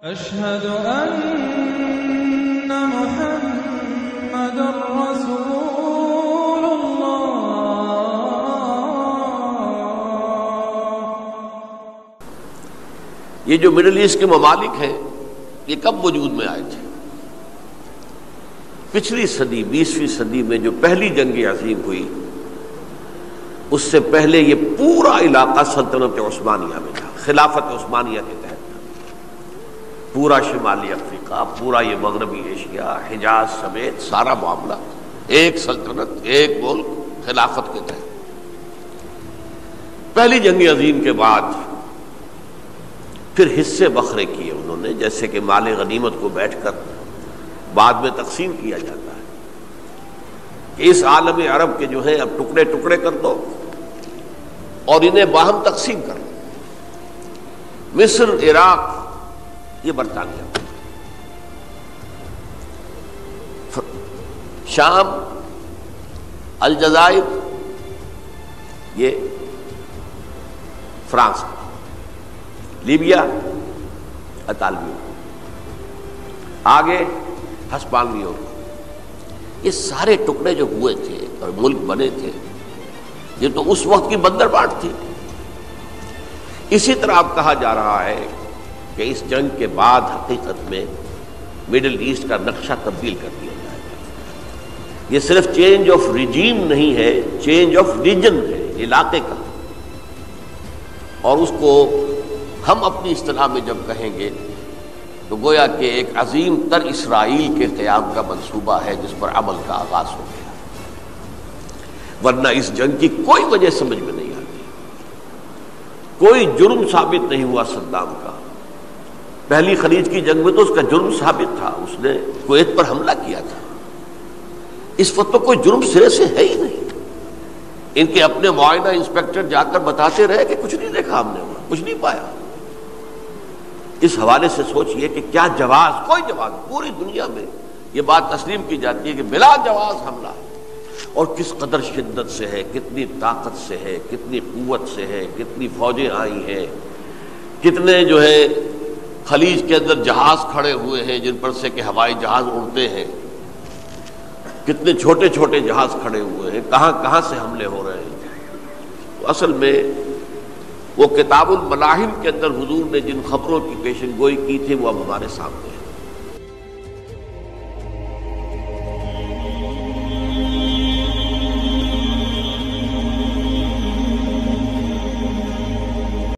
أشهد أن محمد رسول الله۔ یہ جو مڈل ایسٹ کے ممالک ہیں یہ کب وجود میں آئے تھے؟ پچھلی صدی 20ویں صدی میں جو پہلی جنگ عظیم ہوئی اس سے پہلے یہ پورا علاقہ سلطنت عثمانیہ میں تھا، خلافت عثمانیہ کے تحت تھا۔ پورا شمالی افریقہ، پورا یہ مغربی ایشیا، حجاز سمیت سارا معاملہ ایک سلطنت، ایک ملک، خلافت کے تحت۔ پہلی جنگ عظیم کے بعد پھر حصے بکھرے کیے انہوں نے، جیسے کہ مال غنیمت کو بیٹھ کر بعد میں تقسیم کیا جاتا ہے کہ اس عالم عرب کے جو ہیں اب ٹکڑے ٹکڑے کر دو اور انہیں باہم تقسیم کر دو۔ مصر، عراق یہ برطانیہ، شام، الجزائر یہ فرانس، لیبیا اطالویوں، آگے ہسپانویوں۔ یہ سارے ٹکڑے جو ہوئے تھے اور ملک بنے تھے یہ تو اس وقت کی بندر بانٹ تھی۔ اسی طرح اب کہا جا رہا ہے کہ اس جنگ کے بعد حقیقت میں مڈل ایسٹ کا نقشہ تبدیل کر دیا جائے گا۔ یہ صرف چینج آف ریجیم نہیں ہے، چینج آف ریجن ہے، علاقے کا۔ اور اس کو ہم اپنی اصطلاح میں جب کہیں گے تو گویا کہ ایک عظیم تر اسرائیل کے قیام کا منصوبہ ہے جس پر عمل کا آغاز ہو گیا۔ ورنہ اس جنگ کی کوئی وجہ سمجھ میں نہیں آتی، کوئی جرم ثابت نہیں ہوا صدام کا۔ پہلی خلیج کی جنگ میں تو اس کا جرم ثابت تھا، اس نے کویت پر حملہ کیا تھا۔ اس وقت تو کوئی جرم سرے سے ہے ہی نہیں۔ ان کے اپنے معائنہ انسپیکٹر جا کر بتاتے رہے کہ کچھ نہیں دیکھا ہم نے، وہاں کچھ نہیں پایا۔ اس حوالے سے سوچئے کہ کیا جواز، کوئی جواز پوری دنیا میں یہ بات تسلیم کی جاتی ہے کہ بلا جواز حملہ ہے، اور کس قدر شدت سے ہے، کتنی طاقت سے ہے، کتنی قوت سے ہے، کتنی فوجیں آئی ہیں، کتنے جو ہے خلیج کے اندر جہاز کھڑے ہوئے ہیں جن پر سے کہ ہوائی جہاز اڑتے ہیں، کتنے چھوٹے چھوٹے جہاز کھڑے ہوئے ہیں، کہاں کہاں سے حملے ہو رہے ہیں۔ تو اصل میں وہ کتاب الملاحم کے اندر حضور نے جن خبروں کی پیشن گوئی کی تھی وہ اب ہمارے سامنے ہے۔